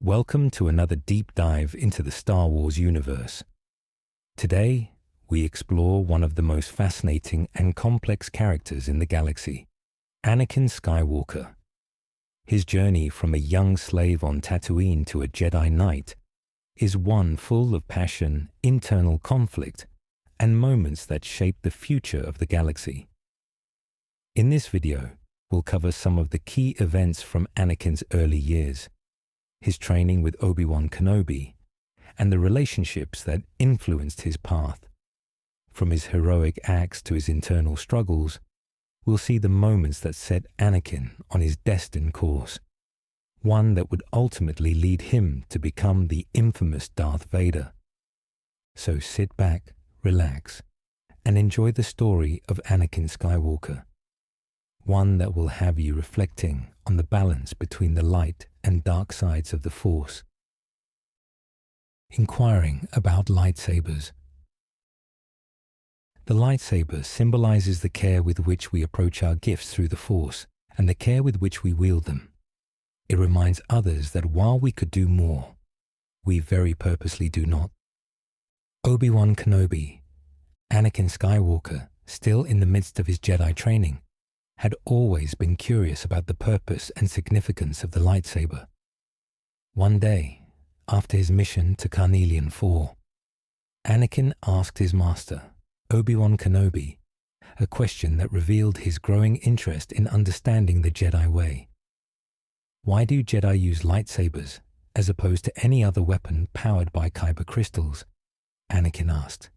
Welcome to another deep dive into the Star Wars universe. Today, we explore one of the most fascinating and complex characters in the galaxy, Anakin Skywalker. His journey from a young slave on Tatooine to a Jedi Knight is one full of passion, internal conflict, and moments that shape the future of the galaxy. In this video, we'll cover some of the key events from Anakin's early years, his training with Obi-Wan Kenobi, and the relationships that influenced his path. From his heroic acts to his internal struggles, we'll see the moments that set Anakin on his destined course, one that would ultimately lead him to become the infamous Darth Vader. So sit back, relax, and enjoy the story of Anakin Skywalker, one that will have you reflecting on the balance between the light and dark sides of the Force. Inquiring about lightsabers. The lightsaber symbolizes the care with which we approach our gifts through the Force and the care with which we wield them. It reminds others that while we could do more, we very purposely do not. Obi-Wan Kenobi, Anakin Skywalker, still in the midst of his Jedi training, had always been curious about the purpose and significance of the lightsaber. One day, after his mission to Carnelian IV, Anakin asked his master, Obi-Wan Kenobi, a question that revealed his growing interest in understanding the Jedi way. Why do Jedi use lightsabers as opposed to any other weapon powered by kyber crystals? Anakin asked,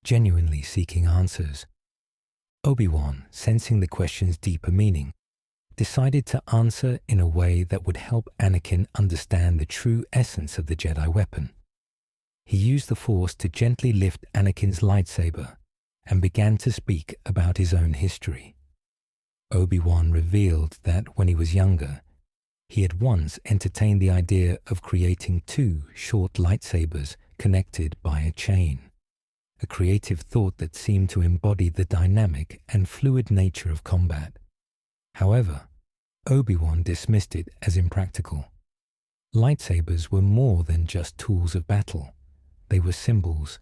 genuinely seeking answers. Obi-Wan, sensing the question's deeper meaning, decided to answer in a way that would help Anakin understand the true essence of the Jedi weapon. He used the Force to gently lift Anakin's lightsaber and began to speak about his own history. Obi-Wan revealed that when he was younger, he had once entertained the idea of creating two short lightsabers connected by a chain, a creative thought that seemed to embody the dynamic and fluid nature of combat. However, Obi-Wan dismissed it as impractical. Lightsabers were more than just tools of battle. They were symbols.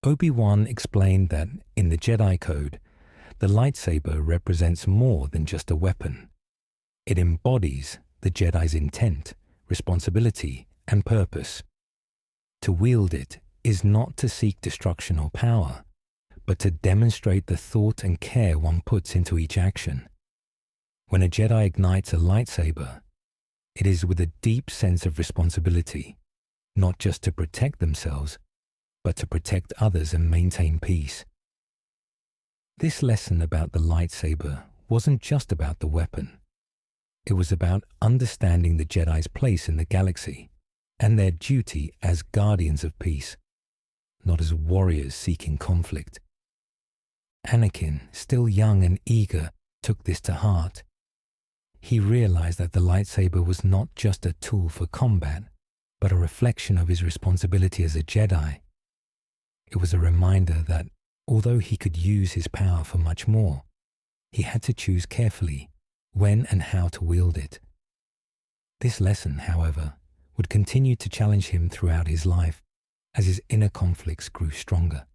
Obi-Wan explained that, in the Jedi Code, the lightsaber represents more than just a weapon. It embodies the Jedi's intent, responsibility, and purpose. To wield it is not to seek destruction or power, but to demonstrate the thought and care one puts into each action. When a Jedi ignites a lightsaber, it is with a deep sense of responsibility, not just to protect themselves, but to protect others and maintain peace. This lesson about the lightsaber wasn't just about the weapon. It was about understanding the Jedi's place in the galaxy and their duty as guardians of peace, not as warriors seeking conflict. Anakin, still young and eager, took this to heart. He realized that the lightsaber was not just a tool for combat, but a reflection of his responsibility as a Jedi. It was a reminder that, although he could use his power for much more, he had to choose carefully when and how to wield it. This lesson, however, would continue to challenge him throughout his life as his inner conflicts grew stronger.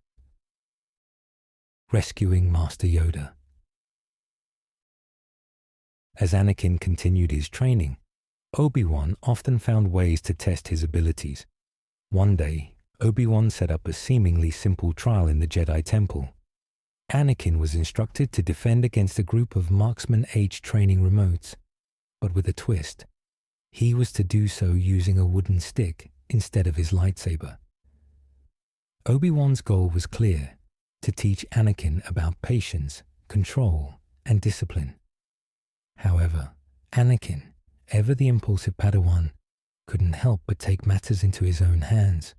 Rescuing Master Yoda. As Anakin continued his training, Obi-Wan often found ways to test his abilities. One day, Obi-Wan set up a seemingly simple trial in the Jedi Temple. Anakin was instructed to defend against a group of marksman-age training remotes, but with a twist. He was to do so using a wooden stick instead of his lightsaber. Obi-Wan's goal was clear: to teach Anakin about patience, control, and discipline. However, Anakin, ever the impulsive Padawan, couldn't help but take matters into his own hands.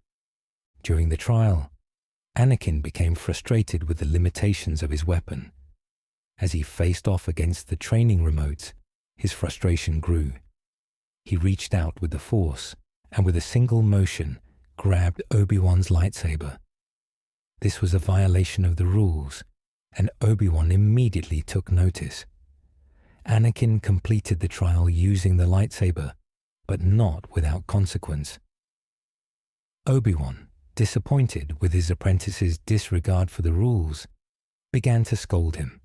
During the trial, Anakin became frustrated with the limitations of his weapon. As he faced off against the training remotes, his frustration grew. He reached out with the Force and with a single motion grabbed Obi-Wan's lightsaber. This was a violation of the rules, and Obi-Wan immediately took notice. Anakin completed the trial using the lightsaber, but not without consequence. Obi-Wan, disappointed with his apprentice's disregard for the rules, began to scold him.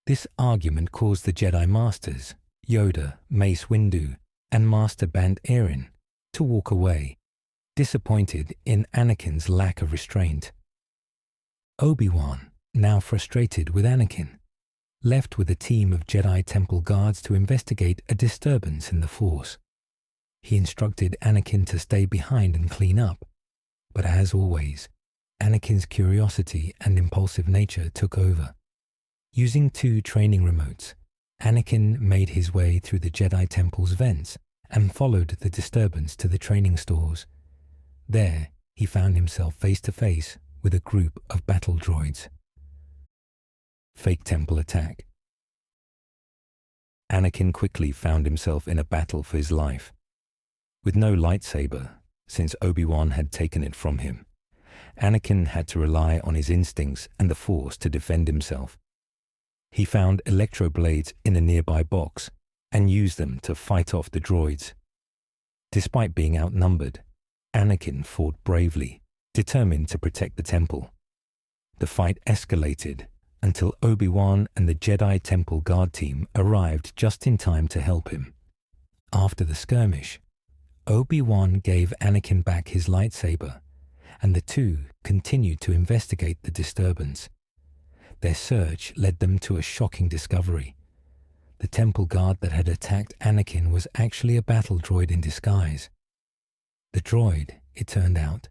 This argument caused the Jedi Masters, Yoda, Mace Windu, and Master Bant Erin, to walk away, disappointed in Anakin's lack of restraint. Obi-Wan, now frustrated with Anakin, left with a team of Jedi Temple guards to investigate a disturbance in the Force. He instructed Anakin to stay behind and clean up, but as always, Anakin's curiosity and impulsive nature took over. Using 2 training remotes, Anakin made his way through the Jedi Temple's vents and followed the disturbance to the training stores. There, he found himself face to face with a group of battle droids. Fake temple attack. Anakin quickly found himself in a battle for his life. With no lightsaber, since Obi-Wan had taken it from him, Anakin had to rely on his instincts and the Force to defend himself. He found electroblades in a nearby box and used them to fight off the droids. Despite being outnumbered, Anakin fought bravely, determined to protect the temple. The fight escalated until Obi-Wan and the Jedi Temple Guard team arrived just in time to help him. After the skirmish, Obi-Wan gave Anakin back his lightsaber, and the two continued to investigate the disturbance. Their search led them to a shocking discovery. The temple guard that had attacked Anakin was actually a battle droid in disguise. The droid, it turned out,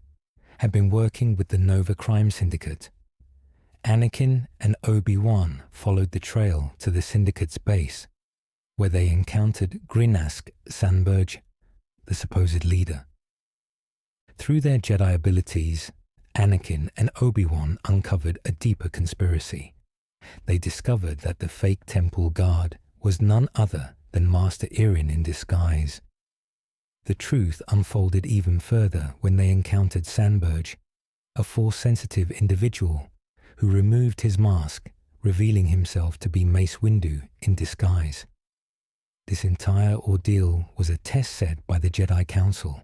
had been working with the Nova crime syndicate. Anakin and Obi-Wan followed the trail to the syndicate's base, where they encountered Grynask Sanberge, the supposed leader. Through their Jedi abilities, Anakin and Obi-Wan uncovered a deeper conspiracy. They discovered that the fake temple guard was none other than Master Erin in disguise. The truth unfolded even further when they encountered Sanberge, a Force-sensitive individual who removed his mask, revealing himself to be Mace Windu in disguise. This entire ordeal was a test set by the Jedi Council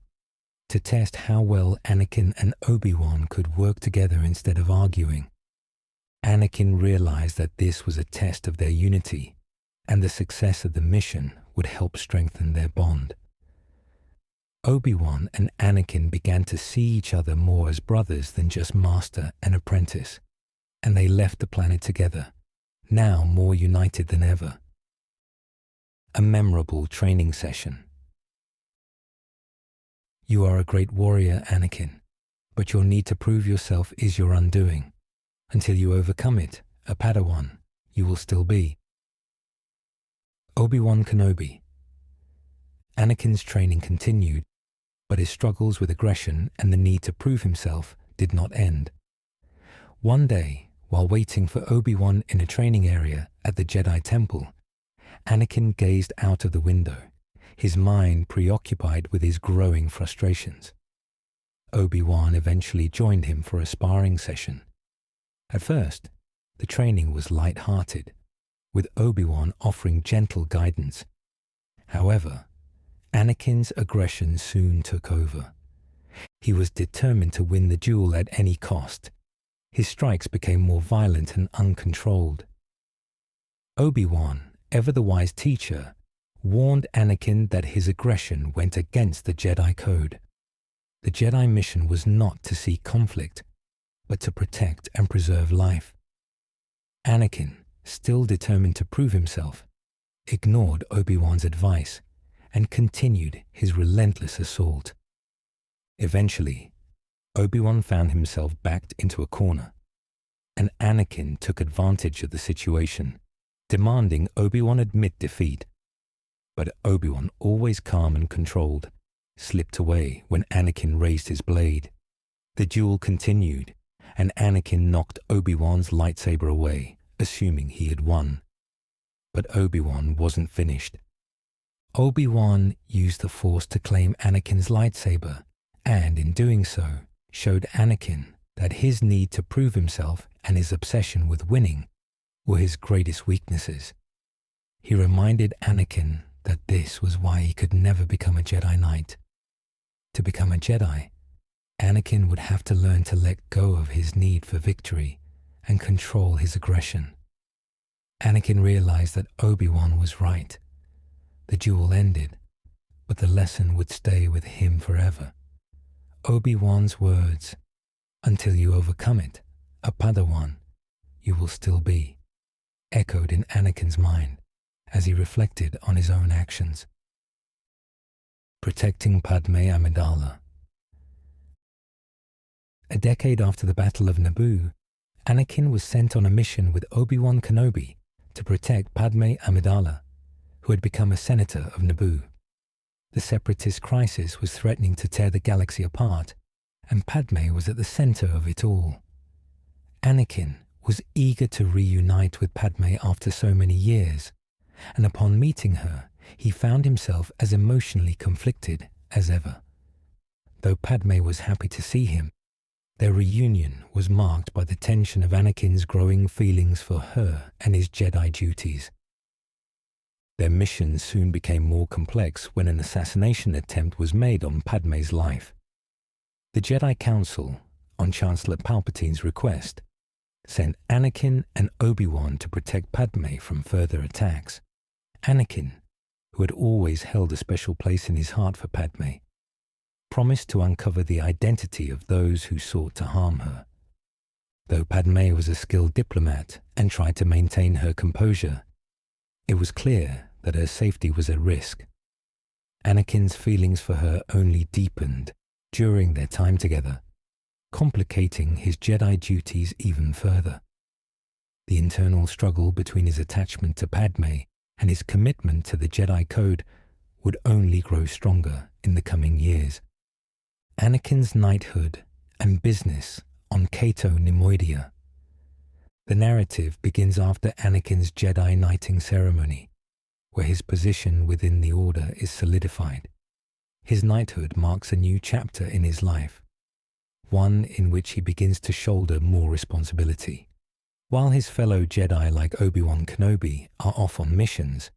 to test how well Anakin and Obi-Wan could work together instead of arguing. Anakin realized that this was a test of their unity, and the success of the mission would help strengthen their bond. Obi-Wan and Anakin began to see each other more as brothers than just master and apprentice, and they left the planet together, now more united than ever. A memorable training session. You are a great warrior, Anakin, but your need to prove yourself is your undoing. Until you overcome it, a Padawan, you will still be. Obi-Wan Kenobi. Anakin's training continued, but his struggles with aggression and the need to prove himself did not end. One day, while waiting for Obi-Wan in a training area at the Jedi Temple, Anakin gazed out of the window, his mind preoccupied with his growing frustrations. Obi-Wan eventually joined him for a sparring session. At first, the training was light-hearted, with Obi-Wan offering gentle guidance. However, Anakin's aggression soon took over. He was determined to win the duel at any cost. His strikes became more violent and uncontrolled. Obi-Wan, ever the wise teacher, warned Anakin that his aggression went against the Jedi Code. The Jedi mission was not to seek conflict, but to protect and preserve life. Anakin, still determined to prove himself, ignored Obi-Wan's advice and continued his relentless assault. Eventually, Obi-Wan found himself backed into a corner, and Anakin took advantage of the situation, demanding Obi-Wan admit defeat. But Obi-Wan, always calm and controlled, slipped away when Anakin raised his blade. The duel continued, and Anakin knocked Obi-Wan's lightsaber away, assuming he had won. But Obi-Wan wasn't finished. Obi-Wan used the Force to claim Anakin's lightsaber, and in doing so, showed Anakin that his need to prove himself and his obsession with winning were his greatest weaknesses. He reminded Anakin that this was why he could never become a Jedi Knight. To become a Jedi, Anakin would have to learn to let go of his need for victory and control his aggression. Anakin realized that Obi-Wan was right. The duel ended, but the lesson would stay with him forever. Obi-Wan's words, "Until you overcome it, a Padawan, you will still be," echoed in Anakin's mind as he reflected on his own actions. Protecting Padme Amidala. A decade after the Battle of Naboo, Anakin was sent on a mission with Obi-Wan Kenobi to protect Padme Amidala, who had become a senator of Naboo. The separatist crisis was threatening to tear the galaxy apart, and Padme was at the center of it all. Anakin was eager to reunite with Padme after so many years, and upon meeting her, he found himself as emotionally conflicted as ever. Though Padme was happy to see him, their reunion was marked by the tension of Anakin's growing feelings for her and his Jedi duties. Their mission soon became more complex when an assassination attempt was made on Padme's life. The Jedi Council, on Chancellor Palpatine's request, sent Anakin and Obi-Wan to protect Padme from further attacks. Anakin, who had always held a special place in his heart for Padme, promised to uncover the identity of those who sought to harm her. Though Padme was a skilled diplomat and tried to maintain her composure, it was clear that her safety was at risk. Anakin's feelings for her only deepened during their time together, complicating his Jedi duties even further. The internal struggle between his attachment to Padme and his commitment to the Jedi Code would only grow stronger in the coming years. Anakin's knighthood and business on Cato Nemoidia. The narrative begins after Anakin's Jedi knighting ceremony, where his position within the Order is solidified. His knighthood marks a new chapter in his life, one in which he begins to shoulder more responsibility. While his fellow Jedi like Obi-Wan Kenobi are off on missions,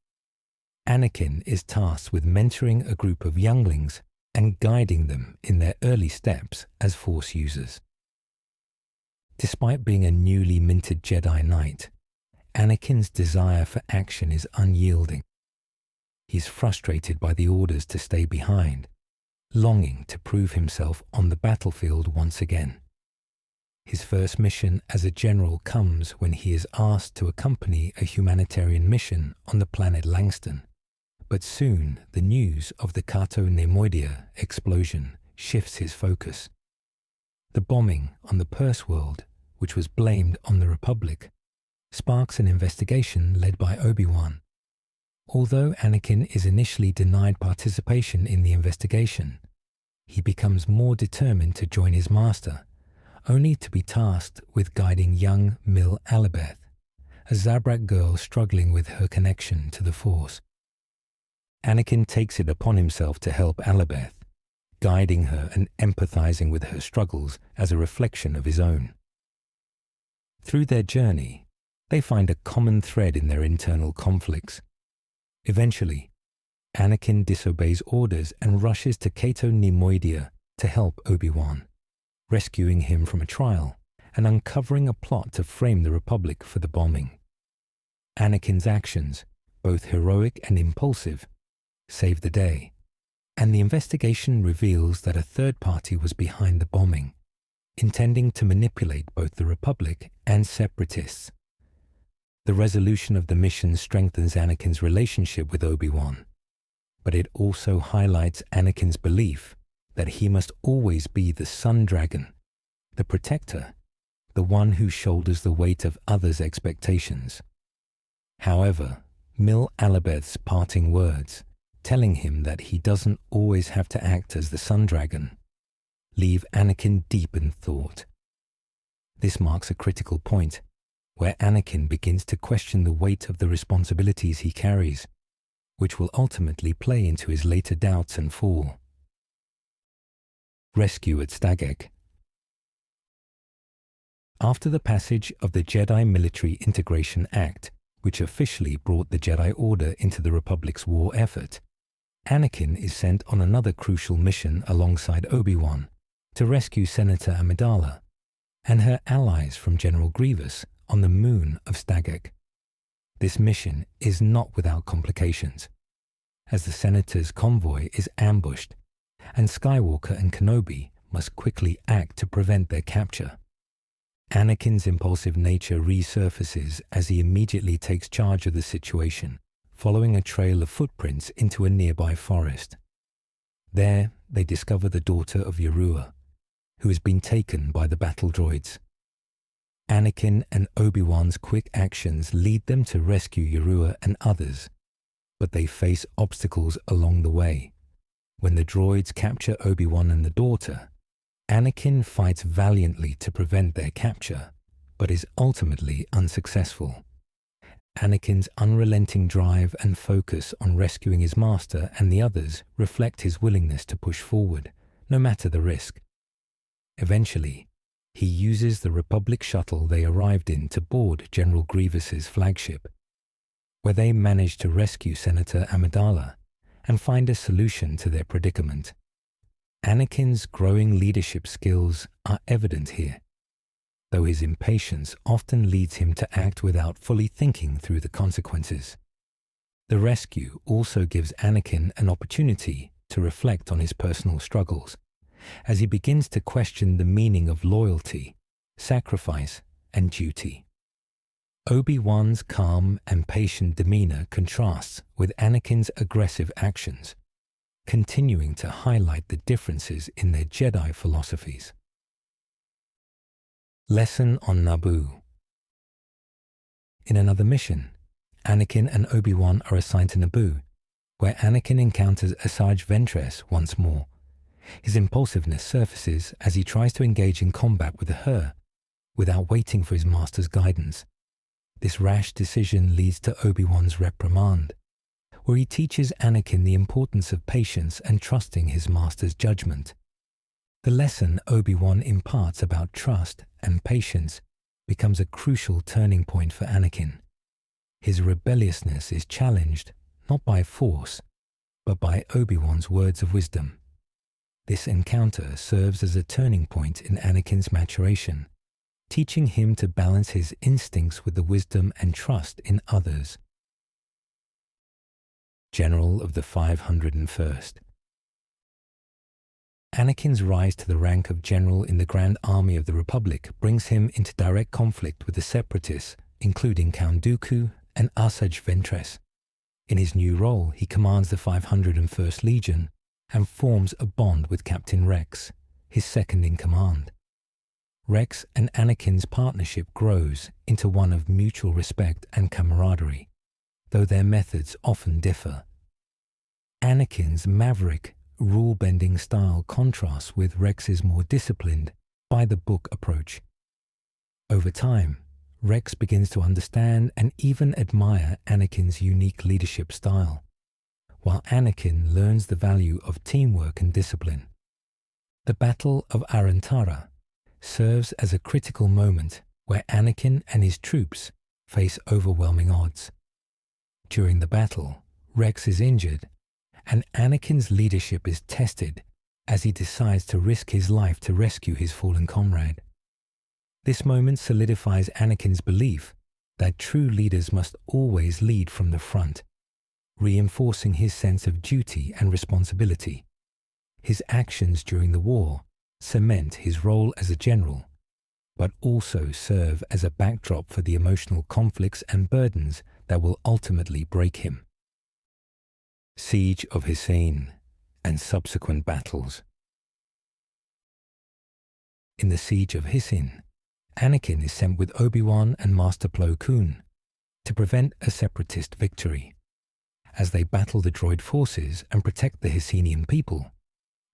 Anakin is tasked with mentoring a group of younglings and guiding them in their early steps as Force users. Despite being a newly minted Jedi Knight, Anakin's desire for action is unyielding. He's frustrated by the orders to stay behind, longing to prove himself on the battlefield once again. His first mission as a general comes when he is asked to accompany a humanitarian mission on the planet Langston. But soon the news of the Cato Nemoidia explosion shifts his focus. The bombing on the Purse World, which was blamed on the Republic, sparks an investigation led by Obi-Wan. Although Anakin is initially denied participation in the investigation, he becomes more determined to join his master, only to be tasked with guiding young Mil Alibeth, a Zabrak girl struggling with her connection to the Force. Anakin takes it upon himself to help Alibeth, guiding her and empathizing with her struggles as a reflection of his own. Through their journey, they find a common thread in their internal conflicts. Eventually, Anakin disobeys orders and rushes to Cato Nemoidia to help Obi-Wan, rescuing him from a trial and uncovering a plot to frame the Republic for the bombing. Anakin's actions, both heroic and impulsive, save the day, and the investigation reveals that a third party was behind the bombing, intending to manipulate both the Republic and Separatists. The resolution of the mission strengthens Anakin's relationship with Obi-Wan, but it also highlights Anakin's belief that he must always be the Sun Dragon, the protector, the one who shoulders the weight of others' expectations. However, Mil Alibeth's parting words, telling him that he doesn't always have to act as the Sun Dragon, leave Anakin deep in thought. This marks a critical point, where Anakin begins to question the weight of the responsibilities he carries, which will ultimately play into his later doubts and fall. Rescue at Stageg. After the passage of the Jedi Military Integration Act, which officially brought the Jedi Order into the Republic's war effort, Anakin is sent on another crucial mission alongside Obi-Wan to rescue Senator Amidala and her allies from General Grievous on the moon of Stagek. This mission is not without complications, as the Senator's convoy is ambushed, and Skywalker and Kenobi must quickly act to prevent their capture. Anakin's impulsive nature resurfaces as he immediately takes charge of the situation, following a trail of footprints into a nearby forest. There, they discover the daughter of Yaruwa, who has been taken by the battle droids. Anakin and Obi-Wan's quick actions lead them to rescue Yaruwa and others, but they face obstacles along the way. When the droids capture Obi-Wan and the daughter, Anakin fights valiantly to prevent their capture, but is ultimately unsuccessful. Anakin's unrelenting drive and focus on rescuing his master and the others reflect his willingness to push forward, no matter the risk. Eventually, he uses the Republic shuttle they arrived in to board General Grievous's flagship, where they manage to rescue Senator Amidala and find a solution to their predicament. Anakin's growing leadership skills are evident here, though his impatience often leads him to act without fully thinking through the consequences. The rescue also gives Anakin an opportunity to reflect on his personal struggles, as he begins to question the meaning of loyalty, sacrifice, and duty. Obi-Wan's calm and patient demeanor contrasts with Anakin's aggressive actions, continuing to highlight the differences in their Jedi philosophies. Lesson on Naboo. In another mission, Anakin and Obi-Wan are assigned to Naboo, where Anakin encounters Asajj Ventress once more. His impulsiveness surfaces as he tries to engage in combat with her, without waiting for his master's guidance. This rash decision leads to Obi-Wan's reprimand, where he teaches Anakin the importance of patience and trusting his master's judgment. The lesson Obi-Wan imparts about trust and patience becomes a crucial turning point for Anakin. His rebelliousness is challenged not by force, but by Obi-Wan's words of wisdom. This encounter serves as a turning point in Anakin's maturation, teaching him to balance his instincts with the wisdom and trust in others. General of the 501st. Anakin's rise to the rank of general in the Grand Army of the Republic brings him into direct conflict with the Separatists, including Count Dooku and Asajj Ventress. In his new role, he commands the 501st Legion and forms a bond with Captain Rex, his second-in-command. Rex and Anakin's partnership grows into one of mutual respect and camaraderie, though their methods often differ. Anakin's maverick, rule-bending style contrasts with Rex's more disciplined, by-the-book approach. Over time, Rex begins to understand and even admire Anakin's unique leadership style, while Anakin learns the value of teamwork and discipline. The Battle of Arantara serves as a critical moment where Anakin and his troops face overwhelming odds. During the battle, Rex is injured, and Anakin's leadership is tested as he decides to risk his life to rescue his fallen comrade. This moment solidifies Anakin's belief that true leaders must always lead from the front, reinforcing his sense of duty and responsibility. His actions during the war cement his role as a general, but also serve as a backdrop for the emotional conflicts and burdens that will ultimately break him. Siege of Hussein and subsequent battles. In the Siege of Hussein, Anakin is sent with Obi-Wan and Master Plo Koon to prevent a separatist victory. As they battle the droid forces and protect the Husseinian people,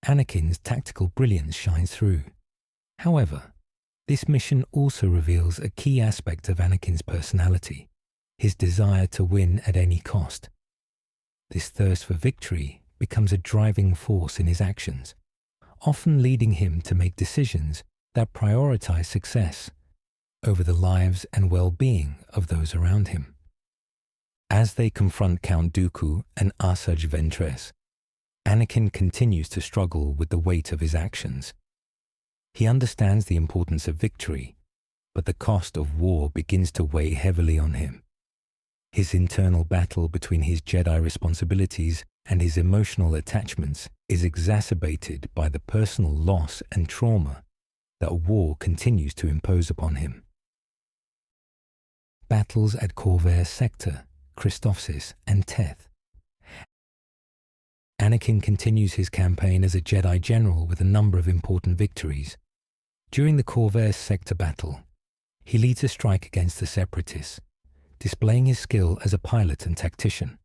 Anakin's tactical brilliance shines through. However, this mission also reveals a key aspect of Anakin's personality, his desire to win at any cost. This thirst for victory becomes a driving force in his actions, often leading him to make decisions that prioritize success over the lives and well-being of those around him. As they confront Count Dooku and Asajj Ventress, Anakin continues to struggle with the weight of his actions. He understands the importance of victory, but the cost of war begins to weigh heavily on him. His internal battle between his Jedi responsibilities and his emotional attachments is exacerbated by the personal loss and trauma that war continues to impose upon him. Battles at Corvair Sector, Christophsis, and Teth. Anakin continues his campaign as a Jedi General with a number of important victories. During the Corvair Sector battle, he leads a strike against the Separatists, displaying his skill as a pilot and tactician.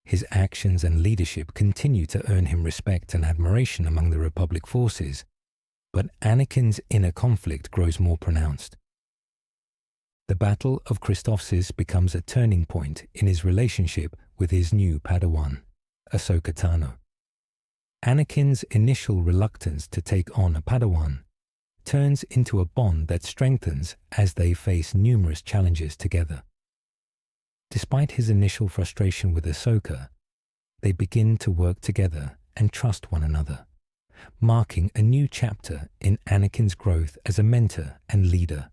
His actions and leadership continue to earn him respect and admiration among the Republic forces, but Anakin's inner conflict grows more pronounced. The Battle of Christophsis becomes a turning point in his relationship with his new Padawan, Ahsoka Tano. Anakin's initial reluctance to take on a Padawan turns into a bond that strengthens as they face numerous challenges together. Despite his initial frustration with Ahsoka, they begin to work together and trust one another, marking a new chapter in Anakin's growth as a mentor and leader.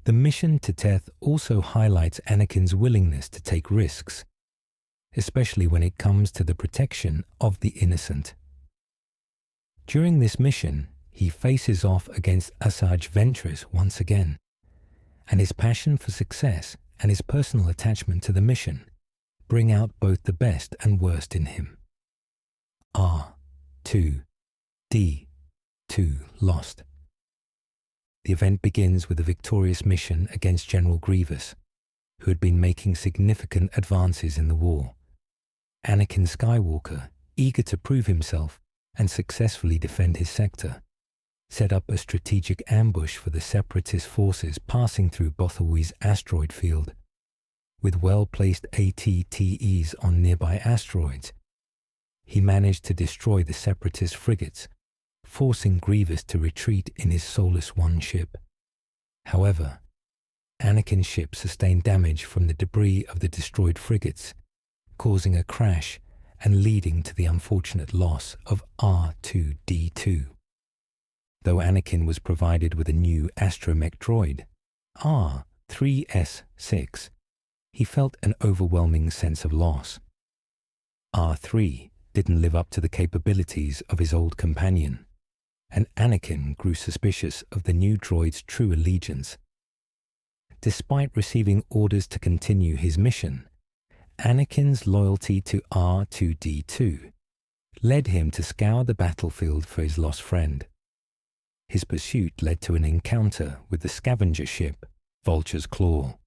The mission to Teth also highlights Anakin's willingness to take risks, especially when it comes to the protection of the innocent. During this mission, he faces off against Asajj Ventress once again, and his passion for success and his personal attachment to the mission bring out both the best and worst in him. R2-D2 lost. The event begins with a victorious mission against General Grievous, who had been making significant advances in the war. Anakin Skywalker, eager to prove himself and successfully defend his sector, set up a strategic ambush for the Separatist forces passing through Bothawi's asteroid field. With well-placed AT-TEs on nearby asteroids, he managed to destroy the Separatist frigates, forcing Grievous to retreat in his Solus One ship. However, Anakin's ship sustained damage from the debris of the destroyed frigates, causing a crash and leading to the unfortunate loss of R2-D2. Though Anakin was provided with a new astromech droid, R3S6, he felt an overwhelming sense of loss. R3 didn't live up to the capabilities of his old companion, and Anakin grew suspicious of the new droid's true allegiance. Despite receiving orders to continue his mission, Anakin's loyalty to R2-D2 led him to scour the battlefield for his lost friend. His pursuit led to an encounter with the scavenger ship, Vulture's Claw,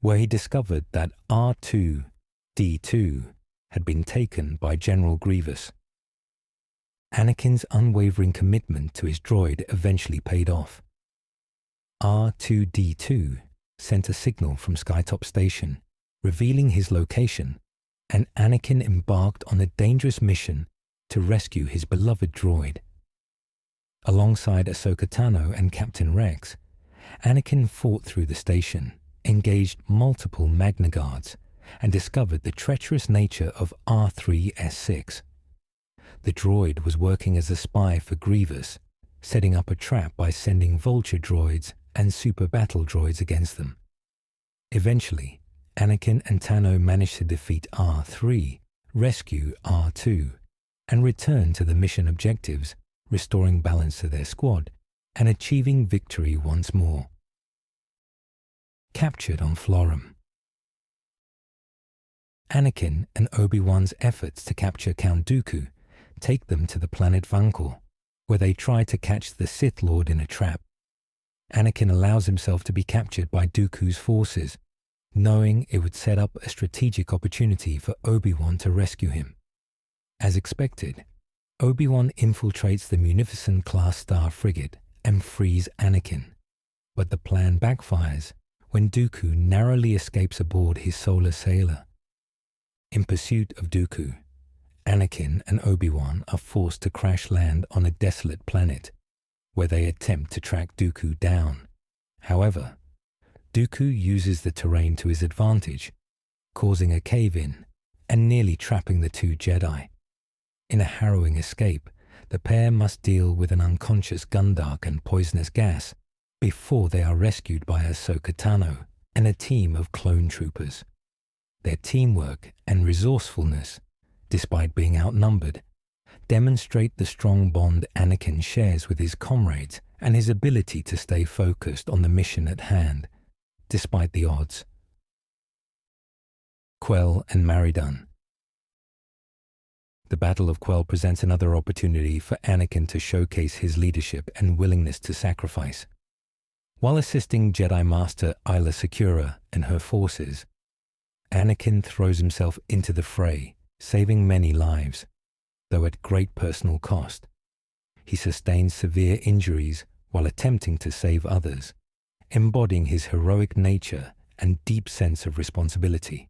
where he discovered that R2-D2 had been taken by General Grievous. Anakin's unwavering commitment to his droid eventually paid off. R2-D2 sent a signal from Skytop Station, revealing his location, and Anakin embarked on a dangerous mission to rescue his beloved droid. Alongside Ahsoka Tano and Captain Rex, Anakin fought through the station, engaged multiple Magna Guards, and discovered the treacherous nature of R3S6. The droid was working as a spy for Grievous, setting up a trap by sending Vulture droids and super battle droids against them. Eventually, Anakin and Tano managed to defeat R3, rescue R2, and return to the mission objectives, restoring balance to their squad and achieving victory once more. Captured on Florum. Anakin and Obi-Wan's efforts to capture Count Dooku take them to the planet Vankor, where they try to catch the Sith Lord in a trap. Anakin allows himself to be captured by Dooku's forces, knowing it would set up a strategic opportunity for Obi-Wan to rescue him. As expected, Obi-Wan infiltrates the Munificent-class Star frigate and frees Anakin, but the plan backfires when Dooku narrowly escapes aboard his solar sailor. In pursuit of Dooku, Anakin and Obi-Wan are forced to crash land on a desolate planet, where they attempt to track Dooku down. However, Dooku uses the terrain to his advantage, causing a cave-in and nearly trapping the two Jedi. In a harrowing escape, the pair must deal with an unconscious Gundark and poisonous gas before they are rescued by Ahsoka Tano and a team of clone troopers. Their teamwork and resourcefulness, despite being outnumbered, demonstrate the strong bond Anakin shares with his comrades and his ability to stay focused on the mission at hand, despite the odds. Quell and Maridun. The Battle of Quell presents another opportunity for Anakin to showcase his leadership and willingness to sacrifice. While assisting Jedi Master Aayla Secura and her forces, Anakin throws himself into the fray, saving many lives, though at great personal cost. He sustains severe injuries while attempting to save others, embodying his heroic nature and deep sense of responsibility.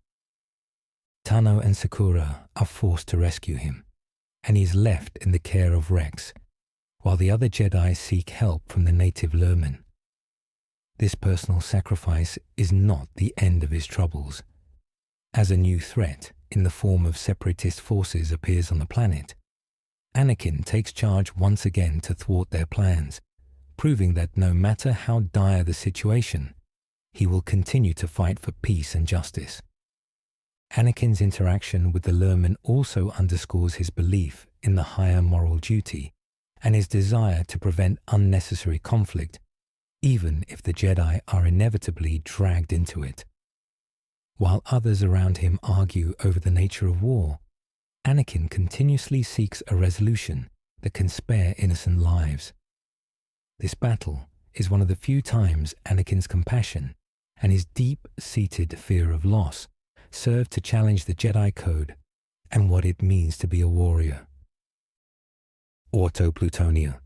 Tano and Secura are forced to rescue him, and he is left in the care of Rex, while the other Jedi seek help from the native Lurmen. This personal sacrifice is not the end of his troubles. As a new threat in the form of separatist forces appears on the planet, Anakin takes charge once again to thwart their plans, proving that no matter how dire the situation, he will continue to fight for peace and justice. Anakin's interaction with the Lurmen also underscores his belief in the higher moral duty and his desire to prevent unnecessary conflict, even if the Jedi are inevitably dragged into it. While others around him argue over the nature of war, Anakin continuously seeks a resolution that can spare innocent lives. This battle is one of the few times Anakin's compassion and his deep-seated fear of loss serve to challenge the Jedi Code and what it means to be a warrior. Auto-Plutonia.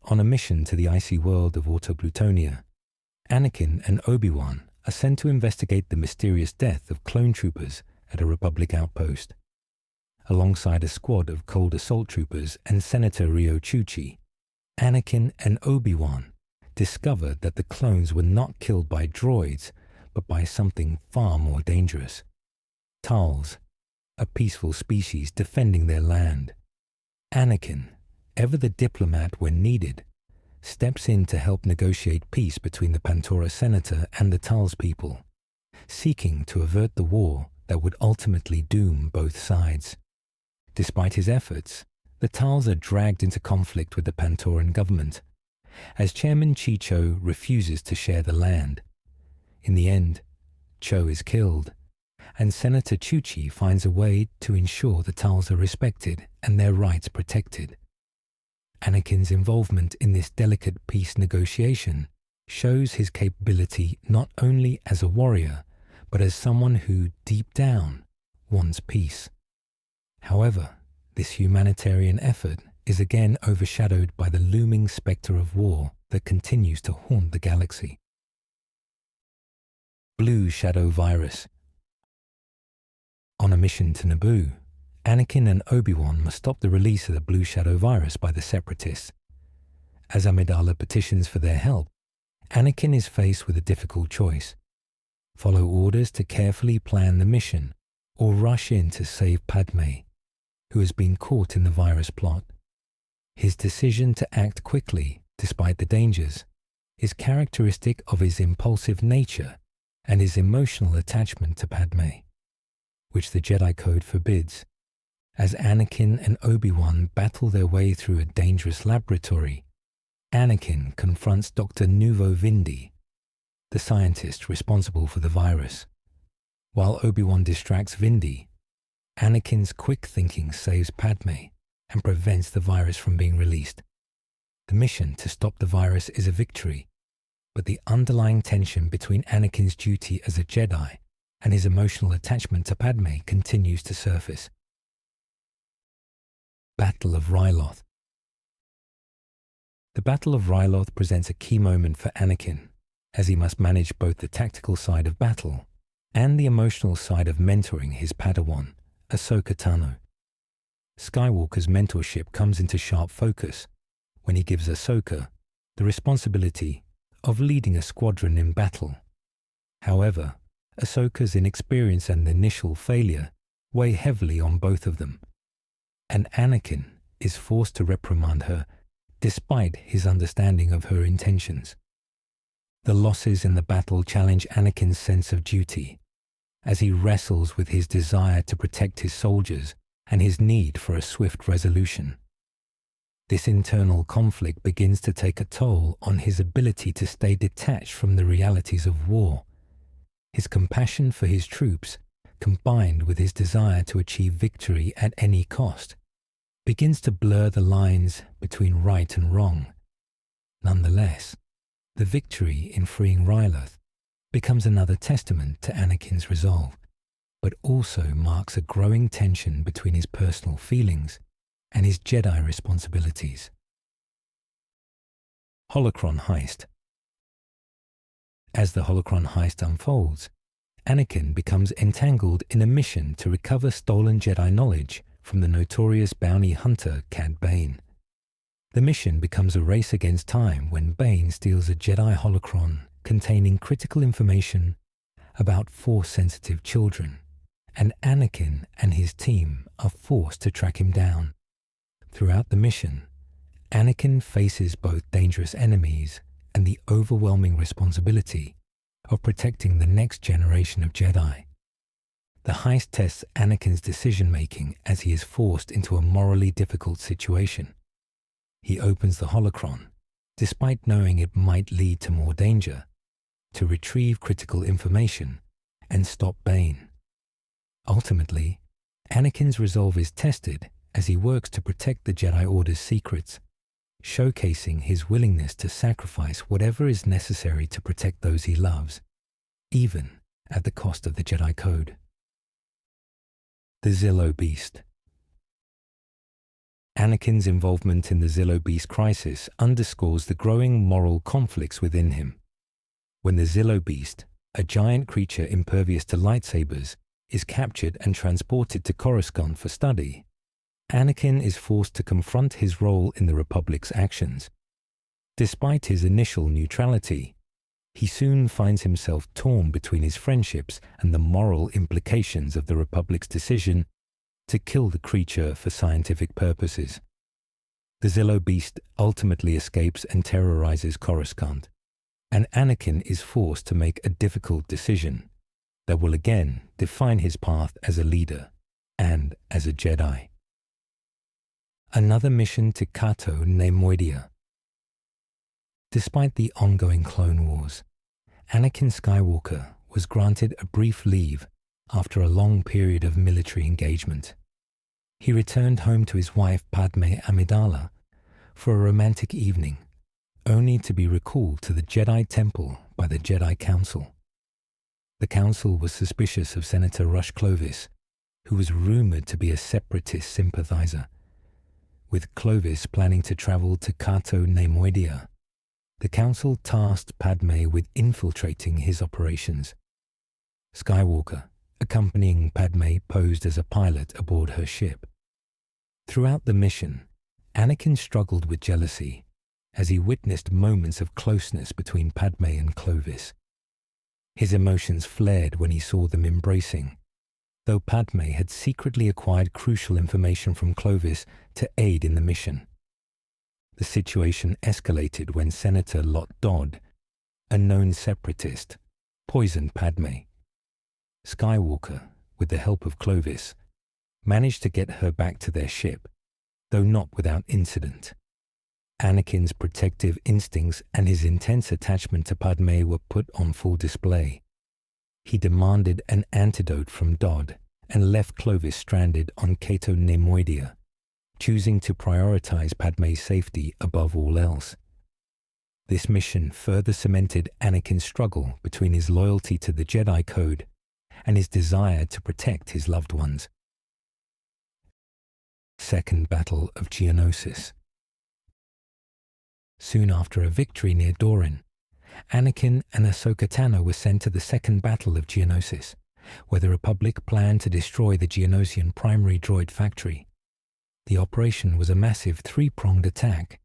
On a mission to the icy world of Auto-Plutonia, Anakin and Obi-Wan are sent to investigate the mysterious death of clone troopers at a Republic outpost. Alongside a squad of cold assault troopers and Senator Ryo Chuchi, Anakin and Obi-Wan discover that the clones were not killed by droids, but by something far more dangerous. Tals, a peaceful species defending their land. Anakin, ever the diplomat when needed, steps in to help negotiate peace between the Pantora Senator and the Tals people, seeking to avert the war that would ultimately doom both sides. Despite his efforts, the Tals are dragged into conflict with the Pantoran government, as Chairman Chicho refuses to share the land. In the end, Cho is killed, and Senator Chuchi finds a way to ensure the Tals are respected and their rights protected. Anakin's involvement in this delicate peace negotiation shows his capability not only as a warrior, but as someone who, deep down, wants peace. However, this humanitarian effort is again overshadowed by the looming specter of war that continues to haunt the galaxy. Blue Shadow Virus. On a mission to Naboo, Anakin and Obi-Wan must stop the release of the Blue Shadow virus by the Separatists. As Amidala petitions for their help, Anakin is faced with a difficult choice: follow orders to carefully plan the mission, or rush in to save Padme, who has been caught in the virus plot. His decision to act quickly, despite the dangers, is characteristic of his impulsive nature and his emotional attachment to Padme, which the Jedi Code forbids. As Anakin and Obi-Wan battle their way through a dangerous laboratory, Anakin confronts Dr. Nuvo Vindi, the scientist responsible for the virus. While Obi-Wan distracts Vindi, Anakin's quick thinking saves Padme and prevents the virus from being released. The mission to stop the virus is a victory, but the underlying tension between Anakin's duty as a Jedi and his emotional attachment to Padme continues to surface. Battle of Ryloth. The Battle of Ryloth presents a key moment for Anakin, as he must manage both the tactical side of battle and the emotional side of mentoring his Padawan, Ahsoka Tano. Skywalker's mentorship comes into sharp focus when he gives Ahsoka the responsibility of leading a squadron in battle. However, Ahsoka's inexperience and initial failure weigh heavily on both of them, and Anakin is forced to reprimand her despite his understanding of her intentions. The losses in the battle challenge Anakin's sense of duty as he wrestles with his desire to protect his soldiers and his need for a swift resolution. This internal conflict begins to take a toll on his ability to stay detached from the realities of war. His compassion for his troops, combined with his desire to achieve victory at any cost, begins to blur the lines between right and wrong. Nonetheless, the victory in freeing Ryloth becomes another testament to Anakin's resolve, but also marks a growing tension between his personal feelings and his Jedi responsibilities. Holocron Heist. As the Holocron heist unfolds, Anakin becomes entangled in a mission to recover stolen Jedi knowledge from the notorious bounty hunter Cad Bane. The mission becomes a race against time when Bane steals a Jedi holocron containing critical information about Force-sensitive children, and Anakin and his team are forced to track him down. Throughout the mission, Anakin faces both dangerous enemies and the overwhelming responsibility of protecting the next generation of Jedi. The heist tests Anakin's decision-making as he is forced into a morally difficult situation. He opens the holocron, despite knowing it might lead to more danger, to retrieve critical information and stop Bane. Ultimately, Anakin's resolve is tested as he works to protect the Jedi Order's secrets, showcasing his willingness to sacrifice whatever is necessary to protect those he loves, even at the cost of the Jedi Code. The Zillo Beast. Anakin's involvement in the Zillo Beast crisis underscores the growing moral conflicts within him. When the Zillo Beast, a giant creature impervious to lightsabers, is captured and transported to Coruscant for study, Anakin is forced to confront his role in the Republic's actions. Despite his initial neutrality, he soon finds himself torn between his friendships and the moral implications of the Republic's decision to kill the creature for scientific purposes. The Zillo Beast ultimately escapes and terrorizes Coruscant, and Anakin is forced to make a difficult decision that will again define his path as a leader and as a Jedi. Another mission to Cato Neimoidia. Despite the ongoing Clone Wars, Anakin Skywalker was granted a brief leave after a long period of military engagement. He returned home to his wife Padme Amidala for a romantic evening, only to be recalled to the Jedi Temple by the Jedi Council. The Council was suspicious of Senator Rush Clovis, who was rumored to be a separatist sympathizer. With Clovis planning to travel to Cato Neimoidia, the Council tasked Padme with infiltrating his operations. Skywalker, accompanying Padme, posed as a pilot aboard her ship. Throughout the mission, Anakin struggled with jealousy as he witnessed moments of closeness between Padme and Clovis. His emotions flared when he saw them embracing, though Padme had secretly acquired crucial information from Clovis to aid in the mission. The situation escalated when Senator Lot Dodd, a known separatist, poisoned Padme. Skywalker, with the help of Clovis, managed to get her back to their ship, though not without incident. Anakin's protective instincts and his intense attachment to Padme were put on full display. He demanded an antidote from Dodd and left Clovis stranded on Cato Neimoidia, choosing to prioritize Padme's safety above all else. This mission further cemented Anakin's struggle between his loyalty to the Jedi Code and his desire to protect his loved ones. Second Battle of Geonosis. Soon after a victory near Doran, Anakin and Ahsoka Tano were sent to the Second Battle of Geonosis, where the Republic planned to destroy the Geonosian primary droid factory. The operation was a massive three-pronged attack,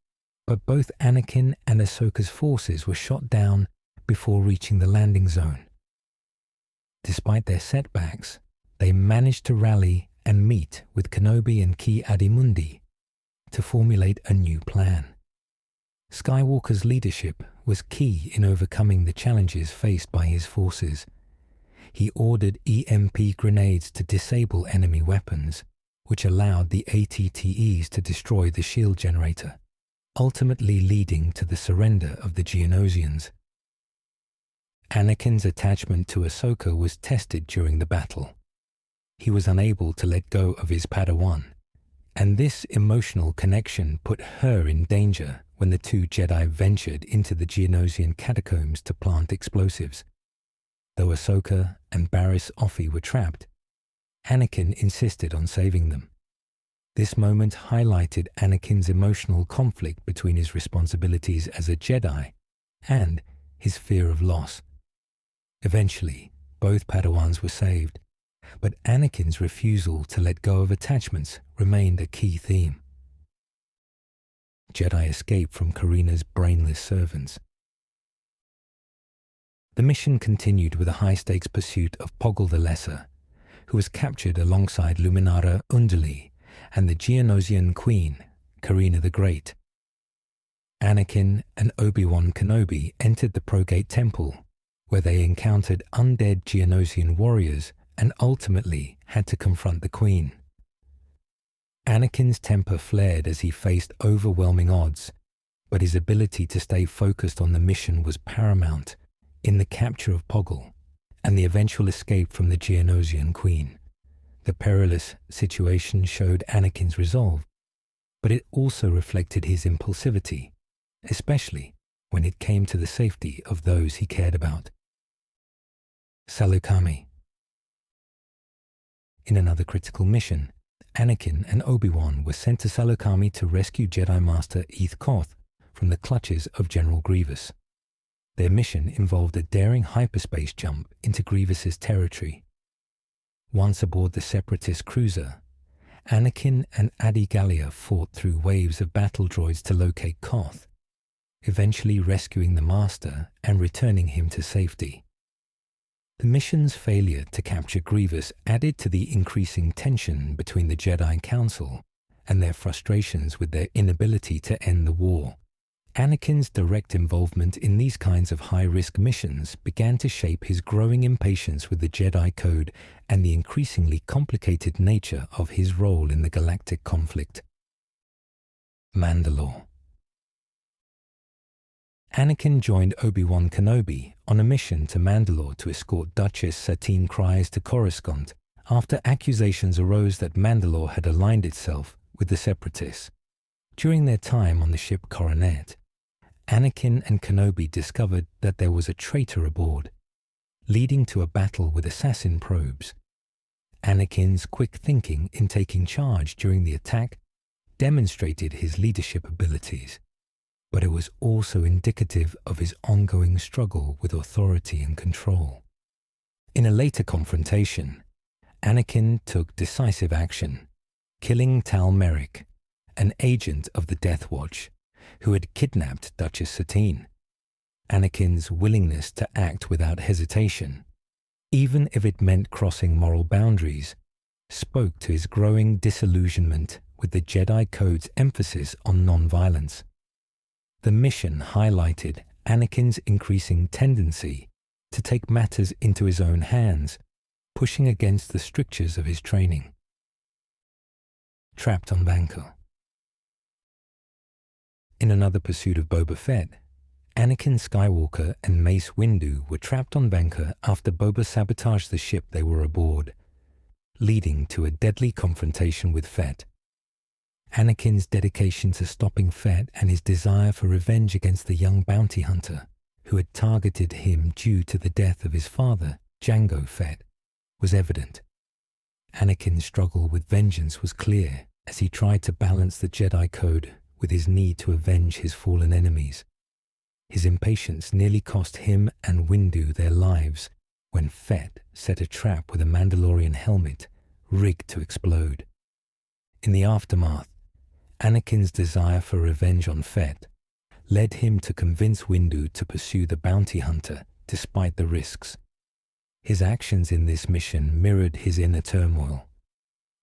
but both Anakin and Ahsoka's forces were shot down before reaching the landing zone. Despite their setbacks, they managed to rally and meet with Kenobi and Ki-Adi-Mundi to formulate a new plan. Skywalker's leadership was key in overcoming the challenges faced by his forces. He ordered EMP grenades to disable enemy weapons, which allowed the ATTEs to destroy the shield generator, ultimately leading to the surrender of the Geonosians. Anakin's attachment to Ahsoka was tested during the battle. He was unable to let go of his Padawan, and this emotional connection put her in danger when the two Jedi ventured into the Geonosian catacombs to plant explosives. Though Ahsoka and Barriss Offee were trapped, Anakin insisted on saving them. This moment highlighted Anakin's emotional conflict between his responsibilities as a Jedi and his fear of loss. Eventually, both Padawans were saved, but Anakin's refusal to let go of attachments remained a key theme. Jedi escape from Karina's brainless servants. The mission continued with a high-stakes pursuit of Poggle the Lesser, who was captured alongside Luminara Unduli and the Geonosian Queen, Karina the Great. Anakin and Obi-Wan Kenobi entered the Progate Temple, where they encountered undead Geonosian warriors and ultimately had to confront the Queen. Anakin's temper flared as he faced overwhelming odds, but his ability to stay focused on the mission was paramount in the capture of Poggle and the eventual escape from the Geonosian Queen. The perilous situation showed Anakin's resolve, but it also reflected his impulsivity, especially when it came to the safety of those he cared about. Saleucami. In another critical mission, Anakin and Obi-Wan were sent to Saleucami to rescue Jedi Master Eeth Koth from the clutches of General Grievous. Their mission involved a daring hyperspace jump into Grievous's territory. Once aboard the Separatist cruiser, Anakin and Adi Gallia fought through waves of battle droids to locate Koth, eventually rescuing the Master and returning him to safety. The mission's failure to capture Grievous added to the increasing tension between the Jedi Council and their frustrations with their inability to end the war. Anakin's direct involvement in these kinds of high-risk missions began to shape his growing impatience with the Jedi Code and the increasingly complicated nature of his role in the galactic conflict. Mandalore. Anakin joined Obi-Wan Kenobi on a mission to Mandalore to escort Duchess Satine Kryze to Coruscant after accusations arose that Mandalore had aligned itself with the Separatists. During their time on the ship Coronet, Anakin and Kenobi discovered that there was a traitor aboard, leading to a battle with assassin probes. Anakin's quick thinking in taking charge during the attack demonstrated his leadership abilities, but it was also indicative of his ongoing struggle with authority and control. In a later confrontation, Anakin took decisive action, killing Tal Merrick, an agent of the Death Watch, who had kidnapped Duchess Satine. Anakin's willingness to act without hesitation, even if it meant crossing moral boundaries, spoke to his growing disillusionment with the Jedi Code's emphasis on non-violence. The mission highlighted Anakin's increasing tendency to take matters into his own hands, pushing against the strictures of his training. Trapped on Banco. In another pursuit of Boba Fett, Anakin Skywalker and Mace Windu were trapped on Banco after Boba sabotaged the ship they were aboard, leading to a deadly confrontation with Fett. Anakin's dedication to stopping Fett and his desire for revenge against the young bounty hunter, who had targeted him due to the death of his father, Jango Fett, was evident. Anakin's struggle with vengeance was clear as he tried to balance the Jedi Code with his need to avenge his fallen enemies. His impatience nearly cost him and Windu their lives when Fett set a trap with a Mandalorian helmet rigged to explode. In the aftermath, Anakin's desire for revenge on Fett led him to convince Windu to pursue the bounty hunter despite the risks. His actions in this mission mirrored his inner turmoil,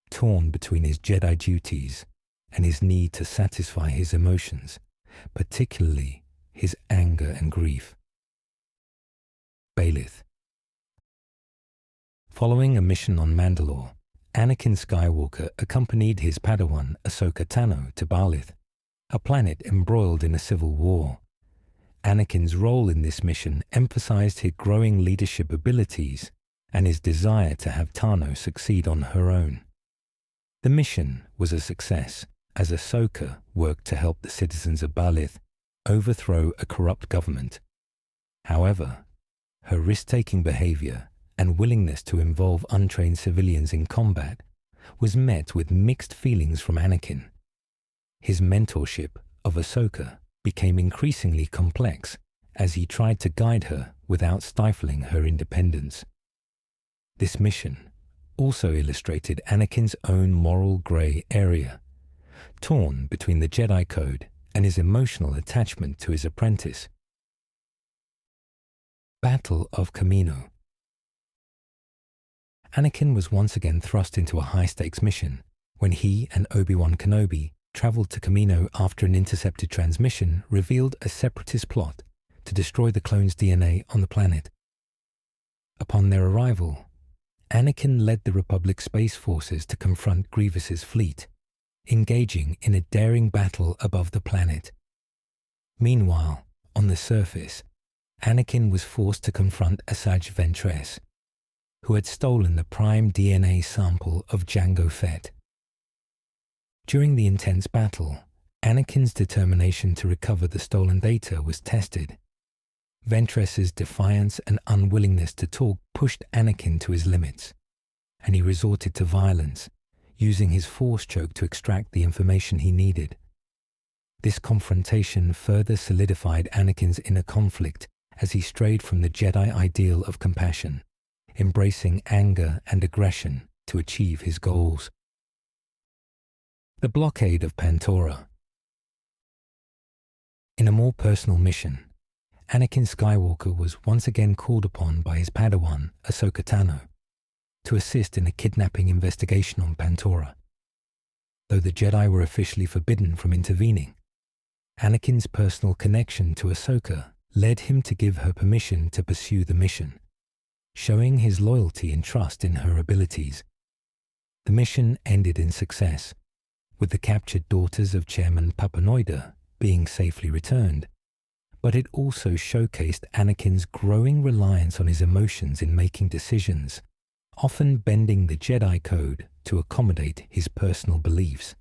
torn between his Jedi duties and his need to satisfy his emotions, particularly his anger and grief. Baelith. Following a mission on Mandalore, Anakin Skywalker accompanied his Padawan Ahsoka Tano to Baelith, a planet embroiled in a civil war. Anakin's role in this mission emphasized his growing leadership abilities and his desire to have Tano succeed on her own. The mission was a success, as Ahsoka worked to help the citizens of Baelith overthrow a corrupt government. However, her risk-taking behavior and willingness to involve untrained civilians in combat was met with mixed feelings from Anakin. His mentorship of Ahsoka became increasingly complex as he tried to guide her without stifling her independence. This mission also illustrated Anakin's own moral grey area, torn between the Jedi Code and his emotional attachment to his apprentice. Battle of Kamino. Anakin was once again thrust into a high-stakes mission when he and Obi-Wan Kenobi traveled to Kamino after an intercepted transmission revealed a separatist plot to destroy the clone's DNA on the planet. Upon their arrival, Anakin led the Republic Space Forces to confront Grievous's fleet, engaging in a daring battle above the planet. Meanwhile, on the surface, Anakin was forced to confront Asajj Ventress, who had stolen the prime DNA sample of Jango Fett. During the intense battle, Anakin's determination to recover the stolen data was tested. Ventress's defiance and unwillingness to talk pushed Anakin to his limits, and he resorted to violence, using his force choke to extract the information he needed. This confrontation further solidified Anakin's inner conflict as he strayed from the Jedi ideal of compassion, embracing anger and aggression to achieve his goals. The blockade of Pantora. In a more personal mission, Anakin Skywalker was once again called upon by his Padawan, Ahsoka Tano, to assist in a kidnapping investigation on Pantora. Though the Jedi were officially forbidden from intervening, Anakin's personal connection to Ahsoka led him to give her permission to pursue the mission, showing his loyalty and trust in her abilities. The mission ended in success, with the captured daughters of Chairman Papanoida being safely returned, but it also showcased Anakin's growing reliance on his emotions in making decisions, often bending the Jedi Code to accommodate his personal beliefs.